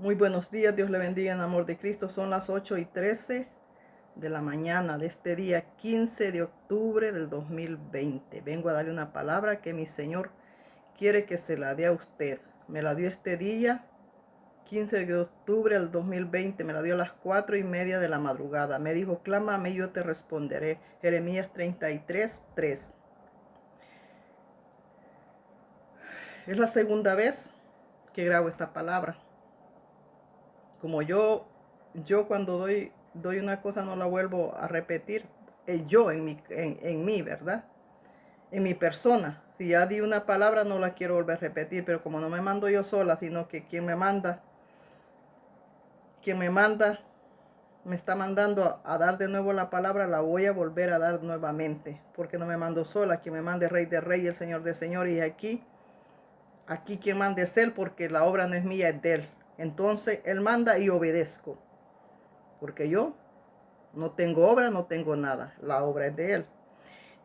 Muy buenos días, Dios le bendiga en amor de Cristo. Son las 8:13 de la mañana de este día 15 de octubre del 2020. Vengo a darle una palabra que mi Señor quiere que se la dé a usted. Me la dio este día 15 de octubre del 2020, me la dio a las 4:30 de la madrugada. Me dijo: clámame y yo te responderé. Jeremías 33:3. Es la segunda vez que grabo esta palabra. Como yo cuando doy una cosa no la vuelvo a repetir. Yo en mí, ¿verdad? En mi persona. Si ya di una palabra no la quiero volver a repetir, pero como no me mando yo sola, sino que quien me manda me está mandando a dar de nuevo la palabra, la voy a volver a dar nuevamente, porque no me mando sola. Quien me mande Rey de Rey y el Señor de Señor, y aquí quien manda es Él, porque la obra no es mía, es de Él. Entonces Él manda y obedezco, porque yo no tengo obra, no tengo nada. La obra es de Él.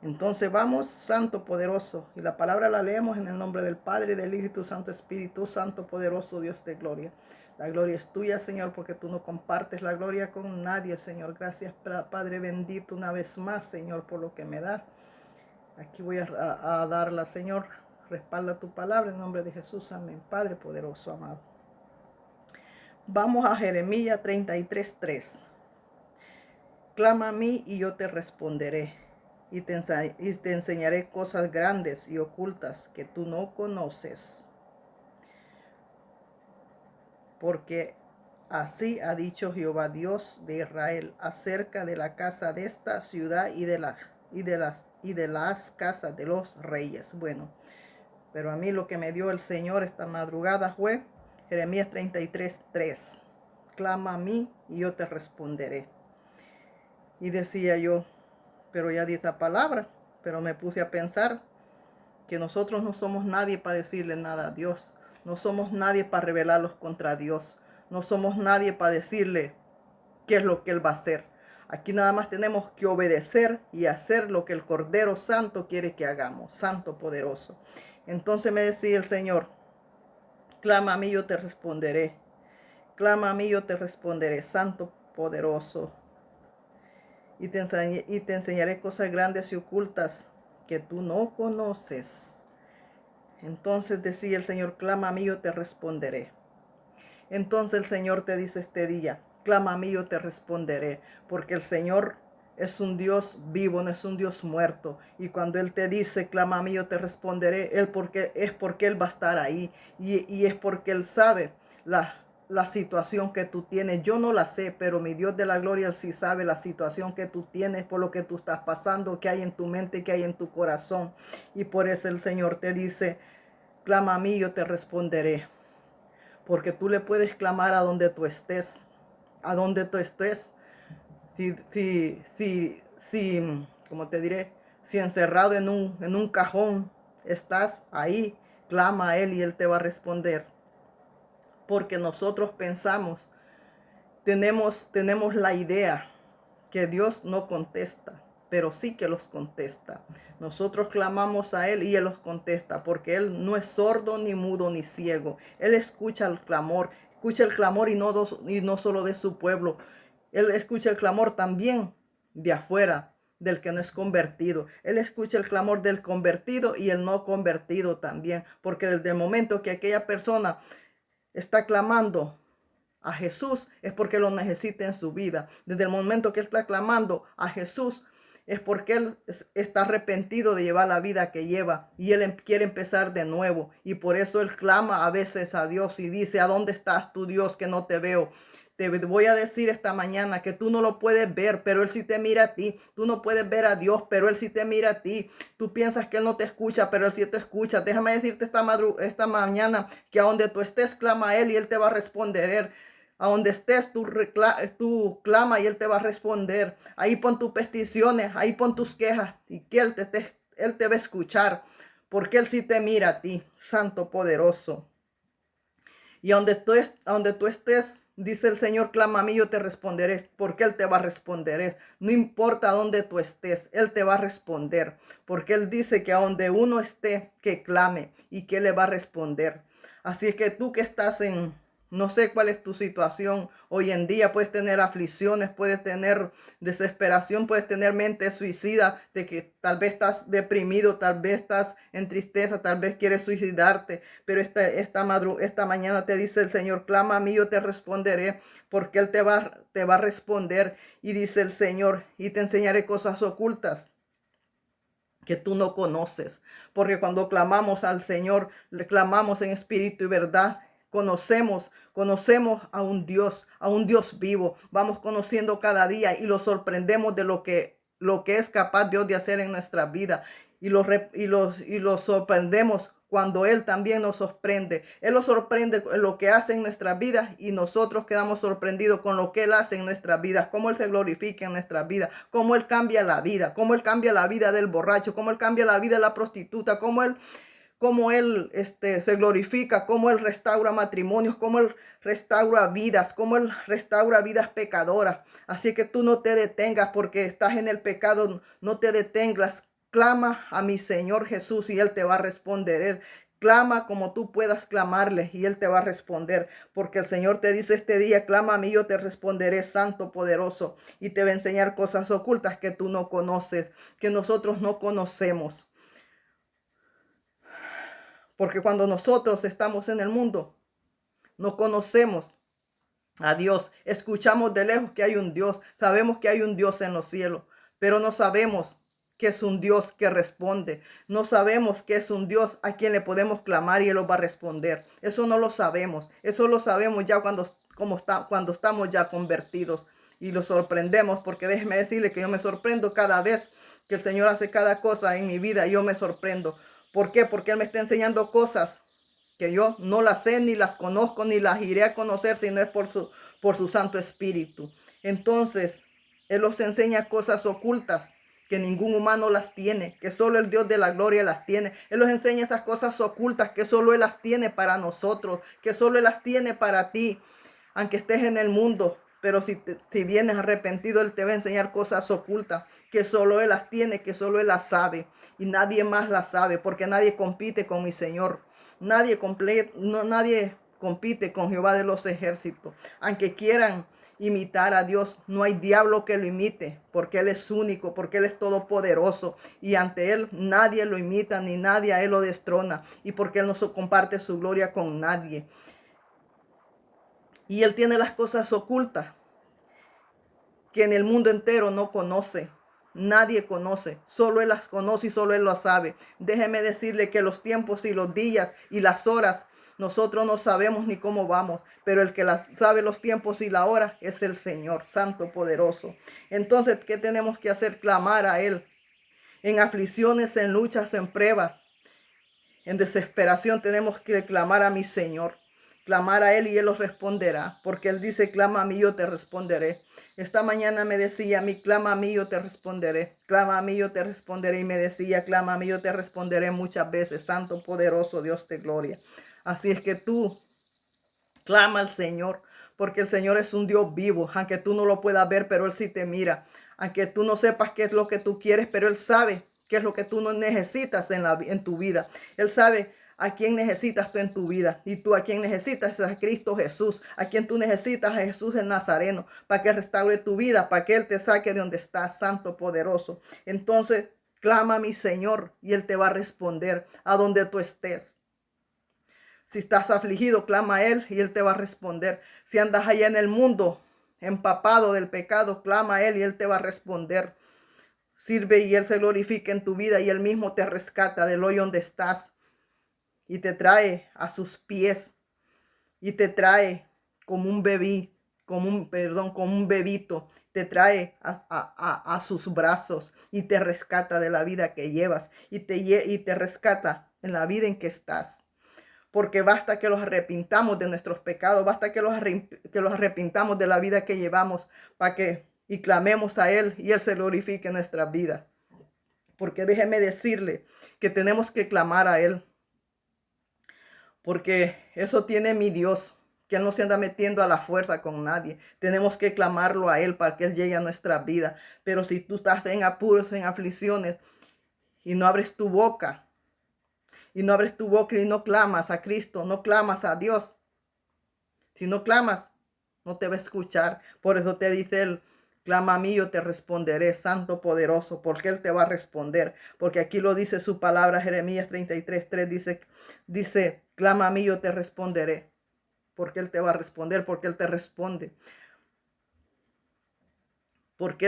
Entonces vamos, Santo poderoso. Y la palabra la leemos en el nombre del Padre, del Hijo y tu Santo Espíritu. Santo poderoso, Dios de gloria. La gloria es tuya, Señor, porque tú no compartes la gloria con nadie, Señor. Gracias, Padre bendito, una vez más, Señor, por lo que me das. Aquí voy a darla, Señor. Respalda tu palabra en nombre de Jesús. Amén. Padre poderoso, amado. Vamos a Jeremías 33:3. Clama a mí y yo te responderé, y te enseñaré cosas grandes y ocultas que tú no conoces. Porque así ha dicho Jehová Dios de Israel acerca de la casa de esta ciudad y de las casas de los reyes. Bueno, pero a mí lo que me dio el Señor esta madrugada fue Jeremías 33:3. Clama a mí y yo te responderé. Y decía yo, pero ya di esa palabra, pero me puse a pensar que nosotros no somos nadie para decirle nada a Dios. No somos nadie para rebelarlos contra Dios. No somos nadie para decirle qué es lo que Él va a hacer. Aquí nada más tenemos que obedecer y hacer lo que el Cordero Santo quiere que hagamos. Santo poderoso. Entonces me decía el Señor: clama a mí, yo te responderé. Clama a mí, yo te responderé. Santo poderoso. Y te enseñaré cosas grandes y ocultas que tú no conoces. Entonces decía el Señor: clama a mí, yo te responderé. Entonces el Señor te dice este día: clama a mí, yo te responderé. Porque el Señor es un Dios vivo, no es un Dios muerto. Y cuando Él te dice: clama a mí, yo te responderé, es porque Él va a estar ahí. Y es porque Él sabe la situación que tú tienes. Yo no la sé, pero mi Dios de la gloria, Él sí sabe la situación que tú tienes, por lo que tú estás pasando, que hay en tu mente, que hay en tu corazón. Y por eso el Señor te dice: clama a mí, yo te responderé. Porque tú le puedes clamar a donde tú estés. A donde tú estés. Como te diré, si encerrado en un cajón estás ahí, clama a Él y Él te va a responder. Porque nosotros pensamos, tenemos la idea que Dios no contesta, pero sí que los contesta. Nosotros clamamos a Él y Él los contesta, porque Él no es sordo, ni mudo, ni ciego. Él escucha el clamor y no solo de su pueblo. Él escucha el clamor también de afuera, del que no es convertido. Él escucha el clamor del convertido y el no convertido también, porque desde el momento que aquella persona está clamando a Jesús, es porque lo necesita en su vida. Desde el momento que él está clamando a Jesús, es porque él está arrepentido de llevar la vida que lleva y él quiere empezar de nuevo. Y por eso él clama a veces a Dios y dice: ¿a dónde estás tu Dios que no te veo? Te voy a decir esta mañana que tú no lo puedes ver, pero Él sí te mira a ti. Tú no puedes ver a Dios, pero Él sí te mira a ti. Tú piensas que Él no te escucha, pero Él sí te escucha. Déjame decirte esta mañana que a donde tú estés, clama a Él y Él te va a responder. A donde estés, tú clama y Él te va a responder. Ahí pon tus peticiones, ahí pon tus quejas y que Él te va a escuchar, porque Él sí te mira a ti, Santo poderoso. Y a donde tú estés, dice el Señor: clama a mí, yo te responderé, porque Él te va a responder. No importa dónde tú estés, Él te va a responder, porque Él dice que a donde uno esté, que clame y que le va a responder. Así es que tú que estás en No sé cuál es tu situación hoy en día. Puedes tener aflicciones, puedes tener desesperación, puedes tener mente suicida, de que tal vez estás deprimido, tal vez estás en tristeza, tal vez quieres suicidarte. Pero esta mañana te dice el Señor, clama a mí, yo te responderé, porque Él te va a responder. Y dice el Señor, y te enseñaré cosas ocultas que tú no conoces, porque cuando clamamos al Señor, le clamamos en espíritu y verdad. Conocemos a un Dios vivo. Vamos conociendo cada día y lo sorprendemos de lo que es capaz Dios de hacer en nuestra vida. Y lo sorprendemos cuando Él también nos sorprende. Él nos sorprende en lo que hace en nuestras vidas y nosotros quedamos sorprendidos con lo que Él hace en nuestras vidas, cómo Él se glorifica en nuestras vidas, cómo Él cambia la vida, cómo Él cambia la vida del borracho, cómo Él cambia la vida de la prostituta, cómo Él se glorifica, cómo Él restaura matrimonios, cómo Él restaura vidas, cómo Él restaura vidas pecadoras. Así que tú no te detengas porque estás en el pecado, no te detengas. Clama a mi Señor Jesús y Él te va a responder. Clama como tú puedas clamarle y Él te va a responder, porque el Señor te dice este día, clama a mí, yo te responderé, Santo poderoso, y te va a enseñar cosas ocultas que tú no conoces, que nosotros no conocemos. Porque cuando nosotros estamos en el mundo, no conocemos a Dios. Escuchamos de lejos que hay un Dios. Sabemos que hay un Dios en los cielos, pero no sabemos que es un Dios que responde. No sabemos que es un Dios a quien le podemos clamar y Él nos va a responder. Eso no lo sabemos. Eso lo sabemos ya cuando estamos ya convertidos. Y lo sorprendemos, porque déjeme decirle que yo me sorprendo cada vez que el Señor hace cada cosa en mi vida. Yo me sorprendo. ¿Por qué? Porque Él me está enseñando cosas que yo no las sé, ni las conozco, ni las iré a conocer si no es por su Santo Espíritu. Entonces, Él nos enseña cosas ocultas que ningún humano las tiene, que solo el Dios de la gloria las tiene. Él nos enseña esas cosas ocultas que solo Él las tiene para nosotros, que solo Él las tiene para ti, aunque estés en el mundo. Pero si vienes arrepentido, Él te va a enseñar cosas ocultas que solo Él las tiene, que solo Él las sabe. Y nadie más las sabe, porque nadie compite con mi Señor. Nadie compite con Jehová de los ejércitos. Aunque quieran imitar a Dios, no hay diablo que lo imite, porque Él es único, porque Él es todopoderoso. Y ante Él nadie lo imita, ni nadie a Él lo destrona. Y porque Él no comparte su gloria con nadie. Y Él tiene las cosas ocultas que en el mundo entero no conoce. Nadie conoce, solo Él las conoce y solo Él lo sabe. Déjeme decirle que los tiempos y los días y las horas, nosotros no sabemos ni cómo vamos, pero el que sabe los tiempos y la hora es el Señor, Santo poderoso. Entonces, ¿qué tenemos que hacer? Clamar a Él. En aflicciones, en luchas, en pruebas, en desesperación tenemos que clamar a mi Señor. Clamar a Él y Él os responderá, porque Él dice, clama a mí, yo te responderé. Esta mañana me decía a mí, clama a mí, yo te responderé. Clama a mí, yo te responderé. Y me decía, clama a mí, yo te responderé muchas veces. Santo, poderoso Dios de gloria. Así es que tú clama al Señor, porque el Señor es un Dios vivo. Aunque tú no lo puedas ver, pero Él sí te mira. Aunque tú no sepas qué es lo que tú quieres, pero Él sabe qué es lo que tú no necesitas en tu vida. Él sabe a quién necesitas tú en tu vida. Y tú a quién necesitas es a Cristo Jesús. A quien tú necesitas a Jesús el Nazareno. Para que restaure tu vida. Para que Él te saque de donde estás, Santo poderoso. Entonces, clama a mi Señor y Él te va a responder a donde tú estés. Si estás afligido, clama a Él y Él te va a responder. Si andas allá en el mundo, empapado del pecado, clama a Él y Él te va a responder. Sirve y Él se glorifica en tu vida y Él mismo te rescata del hoyo donde estás y te trae a sus pies y te trae como un como un bebito. Te trae a sus brazos y te rescata de la vida que llevas y te rescata en la vida en que estás. Porque basta que los arrepintamos de nuestros pecados, basta que los arrepintamos de la vida que llevamos y clamemos a Él y Él se glorifique en nuestra vida. Porque déjeme decirle que tenemos que clamar a Él. Porque eso tiene mi Dios, que Él no se anda metiendo a la fuerza con nadie. Tenemos que clamarlo a Él para que Él llegue a nuestra vida. Pero si tú estás en apuros, en aflicciones y no abres tu boca, y no abres tu boca y no clamas a Cristo, no clamas a Dios, Si no clamas, no te va a escuchar. Por eso te dice él, clama a mí, yo te responderé, Santo poderoso, porque él te va a responder. Porque aquí lo dice su palabra, Jeremías 33:3, dice, clama a mí, yo te responderé. Porque él te va a responder, porque él te responde. Porque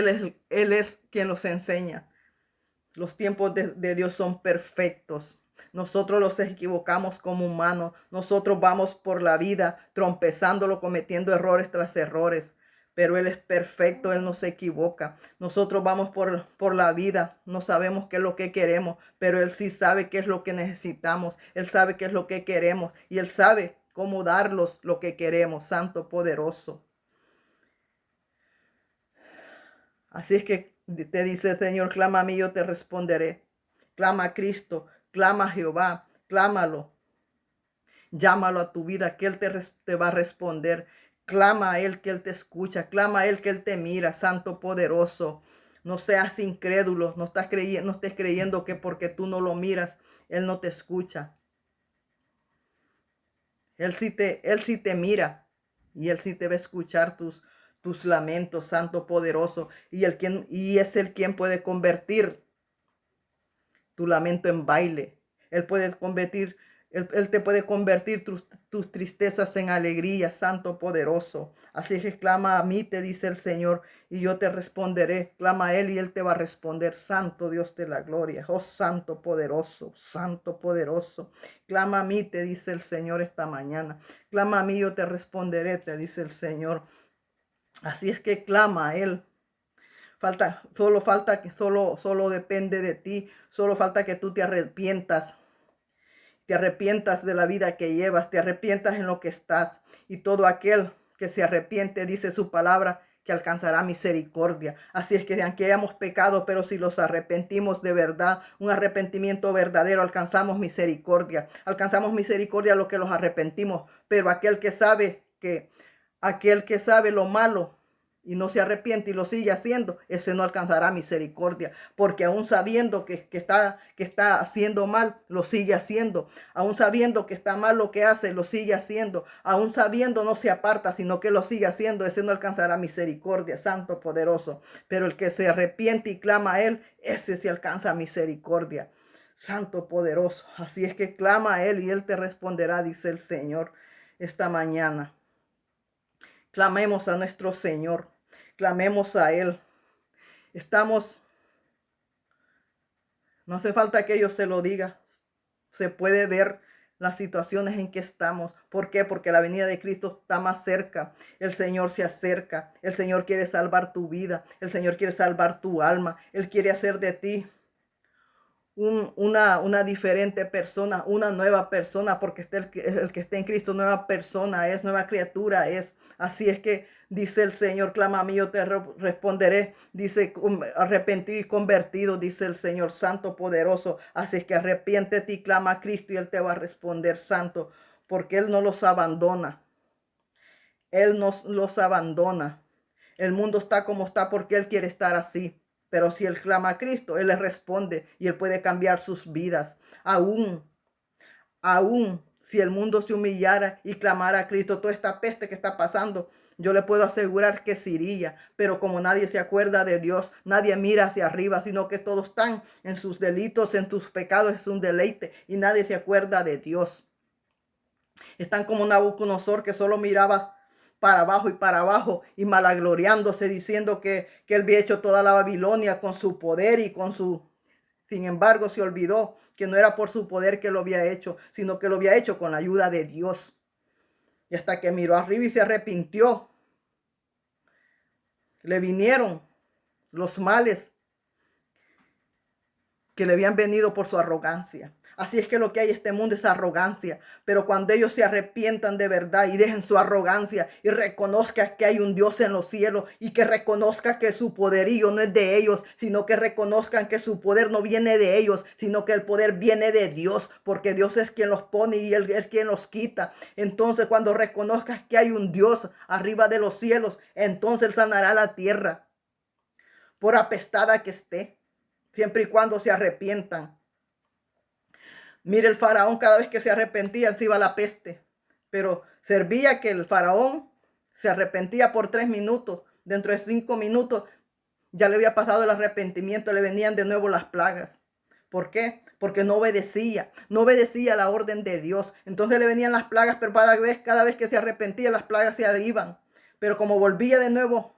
él es quien nos enseña. Los tiempos de Dios son perfectos. Nosotros los equivocamos como humanos. Nosotros vamos por la vida trompezándolo, cometiendo errores tras errores. Pero Él es perfecto, Él no se equivoca. Nosotros vamos por la vida, no sabemos qué es lo que queremos, pero Él sí sabe qué es lo que necesitamos. Él sabe qué es lo que queremos y Él sabe cómo darlos lo que queremos. Santo poderoso. Así es que te dice el Señor, clama a mí, yo te responderé. Clama a Cristo, clama a Jehová, clámalo. Llámalo a tu vida, que Él te va a responder. Clama a Él, que Él te escucha. Clama a Él, que Él te mira, Santo poderoso. No seas incrédulo, no estés creyendo que porque tú no lo miras, Él no te escucha. Él sí te mira y Él sí te va a escuchar tus lamentos, Santo poderoso. Y es el quien puede convertir tu lamento en baile. Él te puede convertir tus tristezas en alegría, Santo poderoso. Así que clama a mí, te dice el Señor, y yo te responderé. Clama a Él y Él te va a responder. Santo Dios de la gloria. Oh, Santo poderoso, Santo poderoso. Clama a mí, te dice el Señor esta mañana. Clama a mí, yo te responderé, te dice el Señor. Así es que clama a Él. Solo depende de ti. Solo falta que tú te arrepientas. Te arrepientas de la vida que llevas, te arrepientas en lo que estás. Y todo aquel que se arrepiente, dice su palabra, que alcanzará misericordia. Así es que aunque hayamos pecado, pero si los arrepentimos de verdad, un arrepentimiento verdadero, alcanzamos misericordia. Alcanzamos misericordia a los que los arrepentimos. Pero aquel que sabe lo malo y no se arrepiente y lo sigue haciendo, ese no alcanzará misericordia, porque aún sabiendo que está haciendo mal, lo sigue haciendo, aún sabiendo que está mal lo que hace, lo sigue haciendo, aún sabiendo no se aparta, sino que lo sigue haciendo, ese no alcanzará misericordia, Santo poderoso. Pero el que se arrepiente y clama a Él, ese sí alcanza misericordia, Santo poderoso. Así es que clama a Él y Él te responderá, dice el Señor esta mañana. Clamemos a nuestro Señor. Clamemos a Él. No hace falta que yo se lo diga. Se puede ver las situaciones en que estamos. ¿Por qué? Porque la venida de Cristo está más cerca. El Señor se acerca. El Señor quiere salvar tu vida. El Señor quiere salvar tu alma. Él quiere hacer de ti una diferente persona, una nueva persona, porque el que esté en Cristo, nueva persona es, nueva criatura es. Así es que dice el Señor, clama a mí, yo te responderé. Dice, arrepentido y convertido, dice el Señor, Santo poderoso. Así es que arrepiéntete y clama a Cristo y Él te va a responder, Santo, porque Él no los abandona. Él nos los abandona. El mundo está como está porque Él quiere estar así. Pero si Él clama a Cristo, Él le responde y Él puede cambiar sus vidas. Aún si el mundo se humillara y clamara a Cristo, toda esta peste que está pasando, yo le puedo asegurar que se iría. Pero como nadie se acuerda de Dios, nadie mira hacia arriba, sino que todos están en sus delitos, en tus pecados, es un deleite y nadie se acuerda de Dios. Están como Nabucodonosor que solo miraba para abajo y malagloriándose, diciendo que él había hecho toda la Babilonia con su poder y con su... Sin embargo, se olvidó que no era por su poder que lo había hecho, sino que lo había hecho con la ayuda de Dios. Y hasta que miró arriba y se arrepintió, le vinieron los males que le habían venido por su arrogancia. Así es que lo que hay en este mundo es arrogancia. Pero cuando ellos se arrepientan de verdad y dejen su arrogancia y reconozcan que hay un Dios en los cielos y que reconozcan que su poderío no es de ellos, sino que reconozcan que su poder no viene de ellos, sino que el poder viene de Dios, porque Dios es quien los pone y Él es quien los quita. Entonces cuando reconozcas que hay un Dios arriba de los cielos, entonces Él sanará la tierra, por apestada que esté, siempre y cuando se arrepientan. Mire el faraón, cada vez que se arrepentía se iba la peste. Pero Servía que el faraón se arrepentía por 3 minutos. Dentro de 5 minutos ya le había pasado el arrepentimiento, le venían de nuevo las plagas. ¿Por qué? Porque no obedecía la orden de Dios. Entonces le venían las plagas, pero cada vez que se arrepentía, las plagas se iban. Pero como volvía de nuevo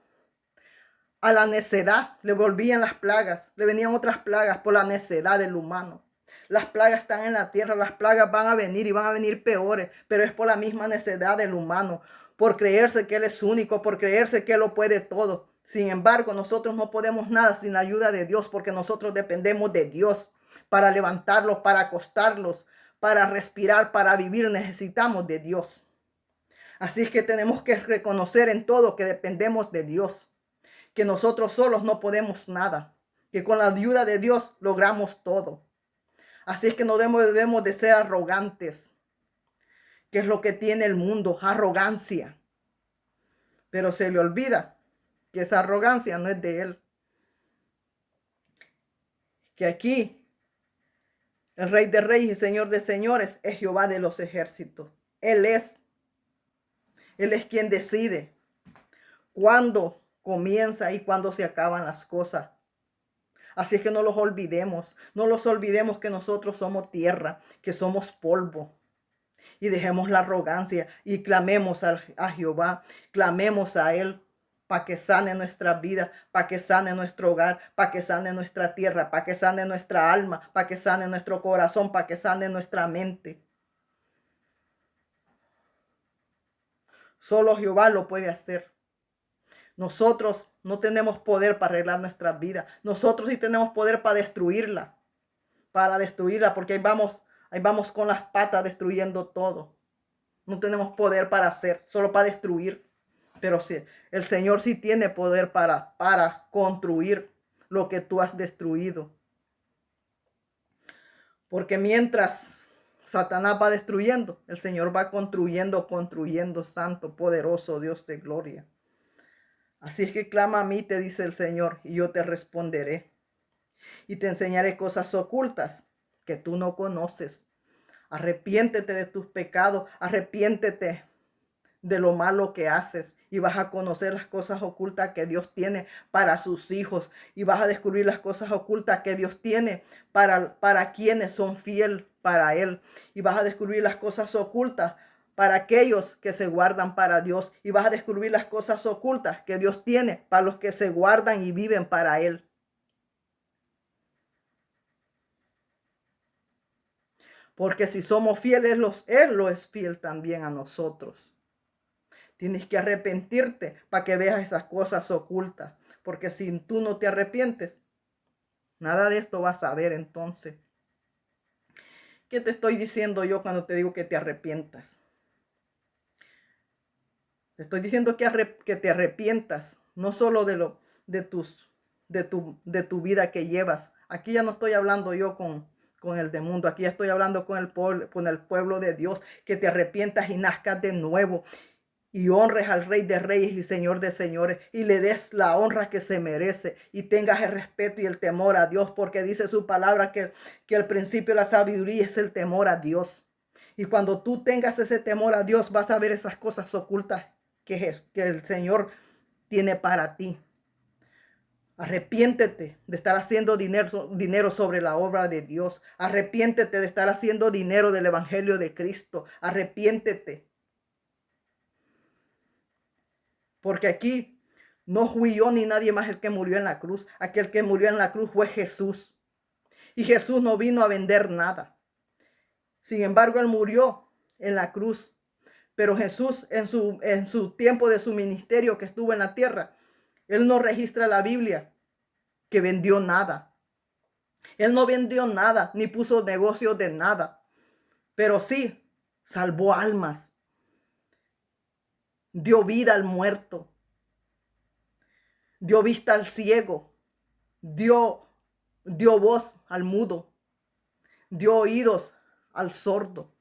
a la necedad, le volvían las plagas, le venían otras plagas por la necedad del humano. Las plagas están en la tierra, las plagas van a venir y van a venir peores, pero es por la misma necedad del humano, por creerse que Él es único, por creerse que Él lo puede todo. Sin embargo, nosotros no podemos nada sin la ayuda de Dios, porque nosotros dependemos de Dios para levantarlos, para acostarlos, para respirar, para vivir. Necesitamos de Dios. Así es que tenemos que reconocer en todo que dependemos de Dios, que nosotros solos no podemos nada, que con la ayuda de Dios logramos todo. Así es que no debemos de ser arrogantes, que es lo que tiene el mundo, arrogancia. Pero se le olvida que esa arrogancia no es de Él. Que aquí el Rey de Reyes y Señor de Señores es Jehová de los ejércitos. Él es quien decide cuándo comienza y cuándo se acaban las cosas. Así es que no los olvidemos. No los olvidemos que nosotros somos tierra, que somos polvo. Y dejemos la arrogancia y clamemos a Jehová. Clamemos a Él para que sane nuestra vida, para que sane nuestro hogar, para que sane nuestra tierra, para que sane nuestra alma, para que sane nuestro corazón, para que sane nuestra mente. Solo Jehová lo puede hacer. Nosotros no tenemos poder para arreglar nuestra vida. Nosotros sí tenemos poder para destruirla, porque ahí vamos con las patas destruyendo todo. No tenemos poder para hacer, solo para destruir. Pero sí, el Señor sí tiene poder para construir lo que tú has destruido. Porque mientras Satanás va destruyendo, el Señor va construyendo, santo, poderoso Dios de gloria. Así es que clama a mí, te dice el Señor, y yo te responderé. Y te enseñaré cosas ocultas que tú no conoces. Arrepiéntete de tus pecados, arrepiéntete de lo malo que haces y vas a conocer las cosas ocultas que Dios tiene para sus hijos y vas a descubrir las cosas ocultas que Dios tiene para quienes son fieles para Él y vas a descubrir las cosas ocultas para aquellos que se guardan para Dios y vas a descubrir las cosas ocultas que Dios tiene para los que se guardan y viven para Él. Porque si somos fieles, Él lo es fiel también a nosotros. Tienes que arrepentirte para que veas esas cosas ocultas. Porque si tú no te arrepientes, nada de esto vas a ver entonces. ¿Qué te estoy diciendo yo cuando te digo que te arrepientas? Te estoy diciendo que te arrepientas, no solo de tu vida que llevas. Aquí ya no estoy hablando yo con el del mundo. Aquí ya estoy hablando con el pueblo de Dios. Que te arrepientas y nazcas de nuevo. Y honres al Rey de Reyes y Señor de Señores y le des la honra que se merece y tengas el respeto y el temor a Dios, porque dice su palabra que el principio de la sabiduría es el temor a Dios. Y cuando tú tengas ese temor a Dios, vas a ver esas cosas ocultas que el Señor tiene para ti. Arrepiéntete de estar haciendo dinero sobre la obra de Dios. Arrepiéntete de estar haciendo dinero del Evangelio de Cristo. Arrepiéntete. Porque aquí no fui yo ni nadie más el que murió en la cruz. Aquel que murió en la cruz fue Jesús. Y Jesús no vino a vender nada. Sin embargo, Él murió en la cruz. Pero Jesús en su tiempo de su ministerio que estuvo en la tierra, Él no registra la Biblia que vendió nada. Él no vendió nada ni puso negocio de nada. Pero sí salvó almas. Dio vida al muerto, dio vista al ciego, dio voz al mudo, dio oídos al sordo,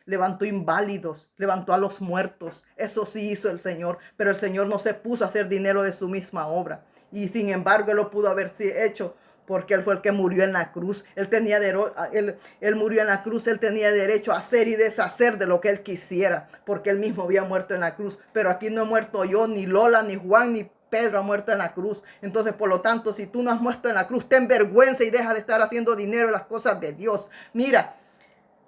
levantó inválidos, levantó a los muertos. Eso sí hizo el Señor, pero el Señor no se puso a hacer dinero de su misma obra. Y sin embargo, Él lo pudo haber hecho porque Él fue el que murió en la cruz. Él murió en la cruz, Él tenía derecho a hacer y deshacer de lo que Él quisiera, porque Él mismo había muerto en la cruz. Pero aquí no he muerto yo, ni Lola, ni Juan, ni Pedro ha muerto en la cruz. Entonces, por lo tanto, si tú no has muerto en la cruz, ten vergüenza y deja de estar haciendo dinero en las cosas de Dios. Mira,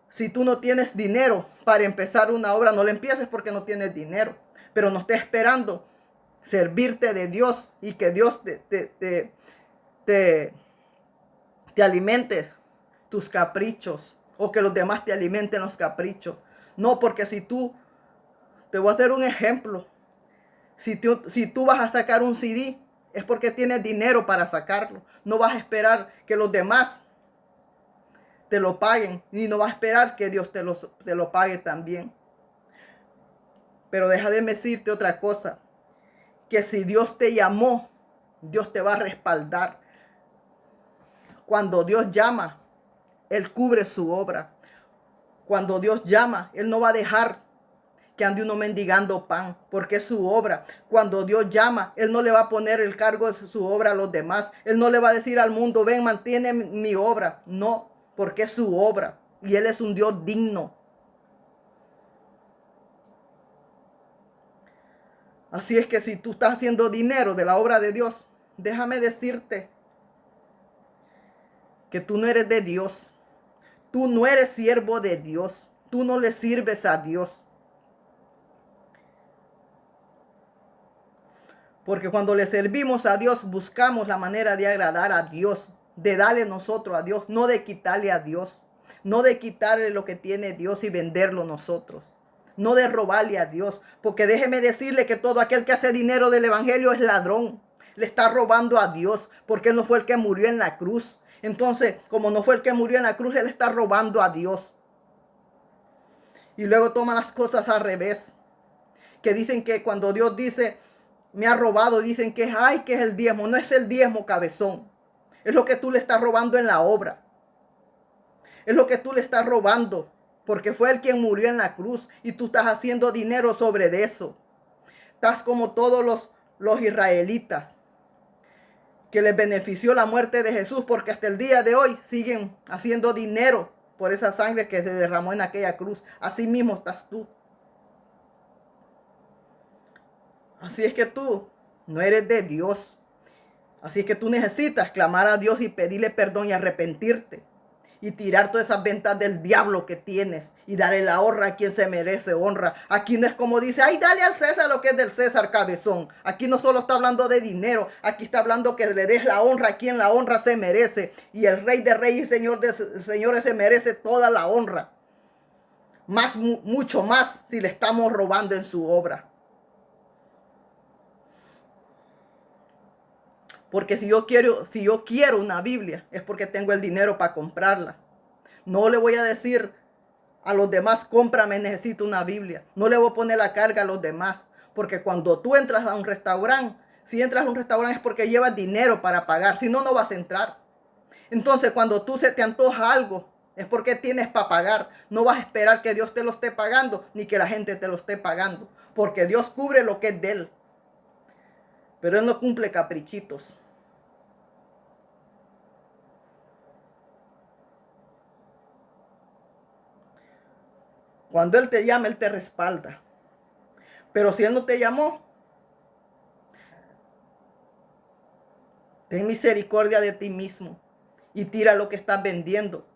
si tú no tienes dinero para empezar una obra, no la empieces porque no tienes dinero. Pero no estés esperando servirte de Dios y que Dios te alimentes tus caprichos o que los demás te alimenten los caprichos. No, porque si tú, te voy a hacer un ejemplo, si tú vas a sacar un CD, es porque tienes dinero para sacarlo. No vas a esperar que los demás te lo paguen y no vas a esperar que Dios te lo pague también. Pero deja de decirte otra cosa, que si Dios te llamó, Dios te va a respaldar. Cuando Dios llama, Él cubre su obra. Cuando Dios llama, Él no va a dejar que ande uno mendigando pan, porque es su obra. Cuando Dios llama, Él no le va a poner el cargo de su obra a los demás. Él no le va a decir al mundo, ven, mantiene mi obra. No, porque es su obra y Él es un Dios digno. Así es que si tú estás haciendo dinero de la obra de Dios, déjame decirte que tú no eres de Dios. Tú no eres siervo de Dios. Tú no le sirves a Dios. Porque cuando le servimos a Dios, buscamos la manera de agradar a Dios, de darle nosotros a Dios, no de quitarle a Dios, no de quitarle lo que tiene Dios y venderlo nosotros, no de robarle a Dios. Porque déjeme decirle que todo aquel que hace dinero del evangelio es ladrón, le está robando a Dios, porque Él no fue el que murió en la cruz. Entonces, como no fue el que murió en la cruz, Él está robando a Dios. Y luego toma las cosas al revés, que dicen que cuando Dios dice, me ha robado, dicen que que es el diezmo. No es el diezmo, cabezón. Es lo que tú le estás robando en la obra. Es lo que tú le estás robando, porque fue Él quien murió en la cruz y tú estás haciendo dinero sobre de eso. Estás como todos los israelitas, que les benefició la muerte de Jesús, porque hasta el día de hoy siguen haciendo dinero por esa sangre que se derramó en aquella cruz. Así mismo estás tú. Así es que tú no eres de Dios. Así es que tú necesitas clamar a Dios y pedirle perdón y arrepentirte. Y tirar todas esas ventas del diablo que tienes. Y darle la honra a quien se merece honra. Aquí no es como dice, ay, dale al César lo que es del César, cabezón. Aquí no solo está hablando de dinero. Aquí está hablando que le des la honra a quien la honra se merece. Y el Rey de Reyes y Señor de Señores se merece toda la honra. Mucho más si le estamos robando en su obra. Porque si yo quiero una Biblia, es porque tengo el dinero para comprarla. No le voy a decir a los demás, cómprame, necesito una Biblia. No le voy a poner la carga a los demás. Porque cuando tú entras a un restaurante, si entras a un restaurante es porque llevas dinero para pagar. Si no, no vas a entrar. Entonces, cuando tú se te antoja algo, es porque tienes para pagar. No vas a esperar que Dios te lo esté pagando, ni que la gente te lo esté pagando. Porque Dios cubre lo que es de Él. Pero Él no cumple caprichitos. Cuando Él te llama, Él te respalda. Pero si Él no te llamó, ten misericordia de ti mismo y tira lo que estás vendiendo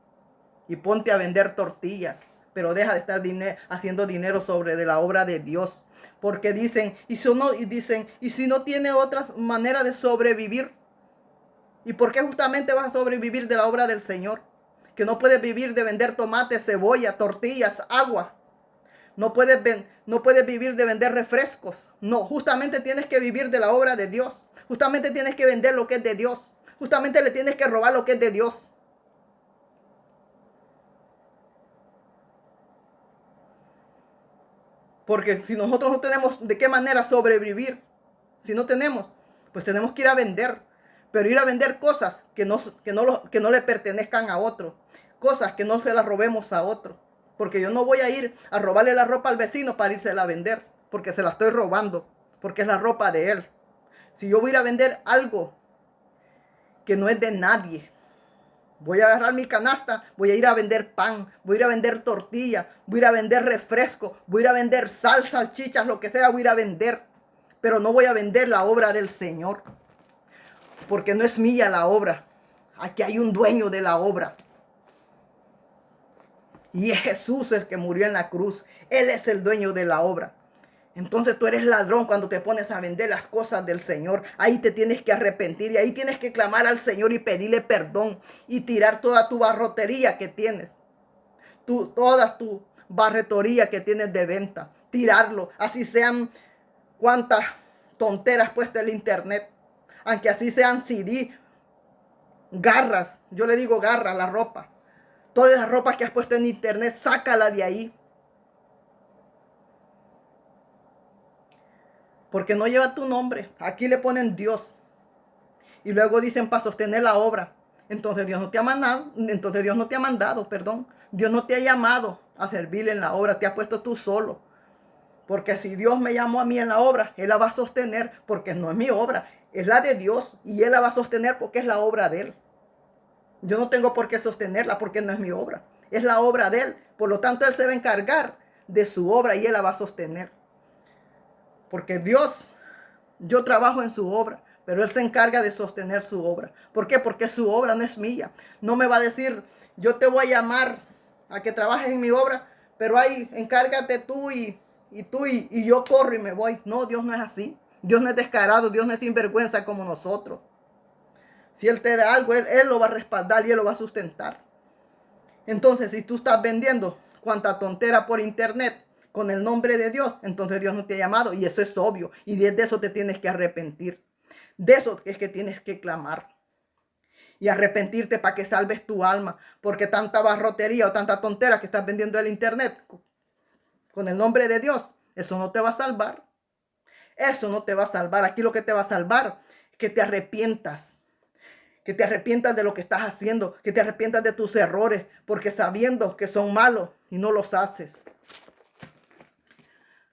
y ponte a vender tortillas. Pero deja de estar haciendo dinero sobre de la obra de Dios. Porque dicen, y si no tiene otra manera de sobrevivir, ¿y por qué justamente vas a sobrevivir de la obra del Señor? Que no puedes vivir de vender tomates, cebolla, tortillas, agua. No puedes vivir de vender refrescos. No, justamente tienes que vivir de la obra de Dios. Justamente tienes que vender lo que es de Dios. Justamente le tienes que robar lo que es de Dios. Porque si nosotros no tenemos de qué manera sobrevivir, si no tenemos, pues tenemos que ir a vender. Pero ir a vender cosas que no le pertenezcan a otro. Cosas que no se las robemos a otro. Porque yo no voy a ir a robarle la ropa al vecino para írsela a vender. Porque se la estoy robando. Porque es la ropa de él. Si yo voy a ir a vender algo que no es de nadie. Voy a agarrar mi canasta, voy a ir a vender pan, voy a ir a vender tortilla, voy a ir a vender refresco, voy a ir a vender sal, salchichas, lo que sea, voy a ir a vender. Pero no voy a vender la obra del Señor, porque no es mía la obra. Aquí hay un dueño de la obra. Y es Jesús el que murió en la cruz. Él es el dueño de la obra. Entonces tú eres ladrón cuando te pones a vender las cosas del Señor. Ahí te tienes que arrepentir y ahí tienes que clamar al Señor y pedirle perdón y tirar toda tu barrotería que tienes. Toda tu barretoría que tienes de venta. Tirarlo. Así sean cuantas tonteras puestas en el internet. Aunque así sean CD, garras. Yo le digo garra a la ropa. Todas las ropas que has puesto en internet, sácala de ahí. Porque no lleva tu nombre. Aquí le ponen Dios. Y luego dicen para sostener la obra. Entonces Dios no te ha mandado. Perdón. Dios no te ha llamado a servirle en la obra. Te ha puesto tú solo. Porque si Dios me llamó a mí en la obra, Él la va a sostener porque no es mi obra. Es la de Dios. Y Él la va a sostener porque es la obra de Él. Yo no tengo por qué sostenerla porque no es mi obra. Es la obra de Él. Por lo tanto, Él se va a encargar de su obra y Él la va a sostener. Porque Dios, yo trabajo en su obra, pero Él se encarga de sostener su obra. ¿Por qué? Porque su obra no es mía. No me va a decir, yo te voy a llamar a que trabajes en mi obra, pero ahí encárgate tú y yo corro y me voy. No, Dios no es así. Dios no es descarado, Dios no es sinvergüenza como nosotros. Si Él te da algo, Él lo va a respaldar y Él lo va a sustentar. Entonces, si tú estás vendiendo cuanta tontera por internet con el nombre de Dios, entonces Dios no te ha llamado y eso es obvio. Y de eso te tienes que arrepentir. De eso es que tienes que clamar. Y arrepentirte para que salves tu alma. Porque tanta barrotería o tanta tontera que estás vendiendo en el internet con el nombre de Dios, eso no te va a salvar. Eso no te va a salvar. Aquí lo que te va a salvar es que te arrepientas. Que te arrepientas de lo que estás haciendo. Que te arrepientas de tus errores. Porque sabiendo que son malos y no los haces.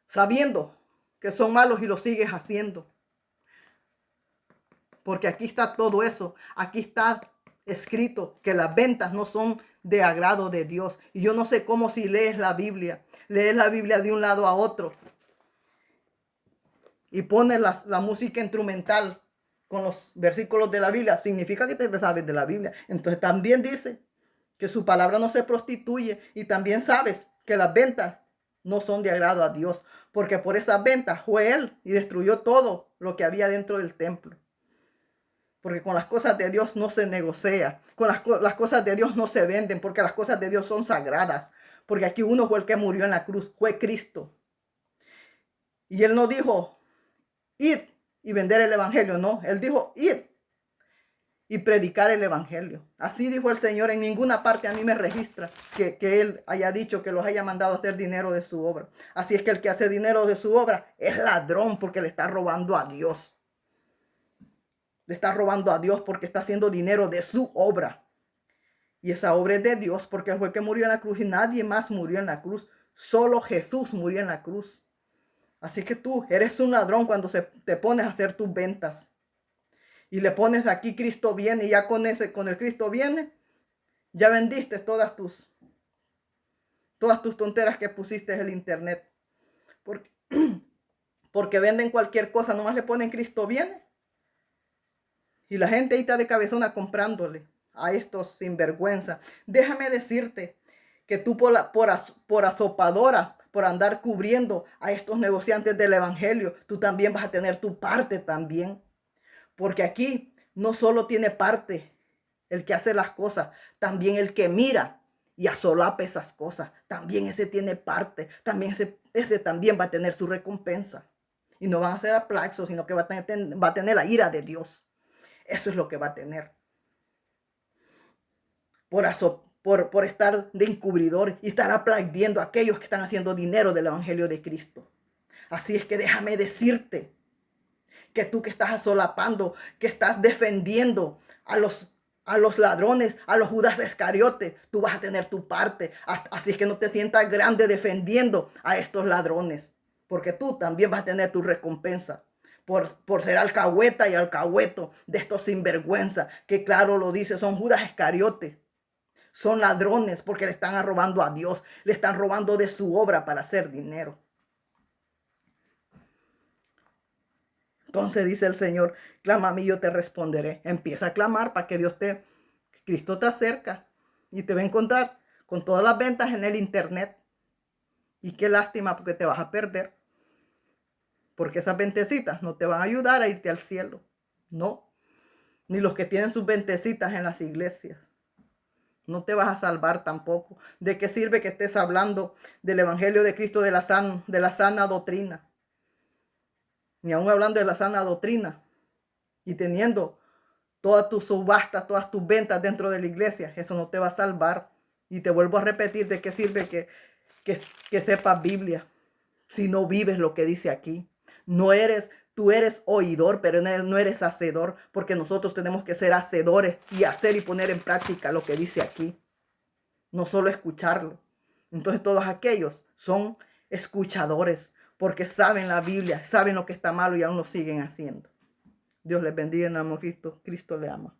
Sabiendo que son malos y los sigues haciendo. Porque aquí está todo eso. Aquí está escrito que las ventas no son de agrado de Dios. Y yo no sé cómo si lees la Biblia de un lado a otro. Y pones la música instrumental con los versículos de la Biblia. Significa que te sabes de la Biblia. Entonces también dice que su palabra no se prostituye. Y también sabes que las ventas no son de agrado a Dios. Porque por esas ventas fue Él y destruyó todo lo que había dentro del templo. Porque con las cosas de Dios no se negocia. Con las cosas de Dios no se venden. Porque las cosas de Dios son sagradas. Porque aquí uno fue el que murió en la cruz. Fue Cristo. Y Él no dijo, id y vender el evangelio. No, Él dijo, id y predicar el evangelio. Así dijo el Señor. En ninguna parte a mí me registra que Él haya dicho que los haya mandado a hacer dinero de su obra. Así es que el que hace dinero de su obra es ladrón porque le está robando a Dios. Le está robando a Dios porque está haciendo dinero de su obra. Y esa obra es de Dios porque fue el que murió en la cruz y nadie más murió en la cruz. Solo Jesús murió en la cruz. Así que tú eres un ladrón cuando te pones a hacer tus ventas. Y le pones aquí Cristo viene y ya con el Cristo viene, ya vendiste todas tus tonteras que pusiste en el internet. Porque venden cualquier cosa, nomás le ponen Cristo viene. Y la gente ahí está de cabezona comprándole a estos sinvergüenza. Déjame decirte que tú por azopadora, por andar cubriendo a estos negociantes del evangelio, tú también vas a tener tu parte también. Porque aquí no solo tiene parte el que hace las cosas, también el que mira y asolapa esas cosas. También ese tiene parte, también ese también va a tener su recompensa. Y no van a ser aplausos, sino que va a tener la ira de Dios. Eso es lo que va a tener. Por estar de encubridor y estar aplaudiendo a aquellos que están haciendo dinero del evangelio de Cristo. Así es que déjame decirte que tú que estás asolapando, que estás defendiendo a los ladrones, a los Judas Iscariote, tú vas a tener tu parte. Así es que no te sientas grande defendiendo a estos ladrones, porque tú también vas a tener tu recompensa. por ser alcahueta y alcahueto de estos sinvergüenza, que claro lo dice, son Judas Iscariote. Son ladrones porque le están robando a Dios, le están robando de su obra para hacer dinero. Entonces dice el Señor, clama a mí, yo te responderé. Empieza a clamar para que Cristo te acerca y te va a encontrar con todas las ventas en el internet. Y qué lástima porque te vas a perder. Porque esas ventecitas no te van a ayudar a irte al cielo. No. Ni los que tienen sus ventecitas en las iglesias. No te vas a salvar tampoco. ¿De qué sirve que estés hablando del Evangelio de Cristo de la sana doctrina? Ni aún hablando de la sana doctrina. Y teniendo todas tus subastas, todas tus ventas dentro de la iglesia. Eso no te va a salvar. Y te vuelvo a repetir, ¿de qué sirve que sepas Biblia si no vives lo que dice aquí? Tú eres oidor, pero no eres hacedor, porque nosotros tenemos que ser hacedores y hacer y poner en práctica lo que dice aquí, no solo escucharlo. Entonces todos aquellos son escuchadores, porque saben la Biblia, saben lo que está malo y aún lo siguen haciendo. Dios les bendiga en el amor de Cristo. Cristo le ama.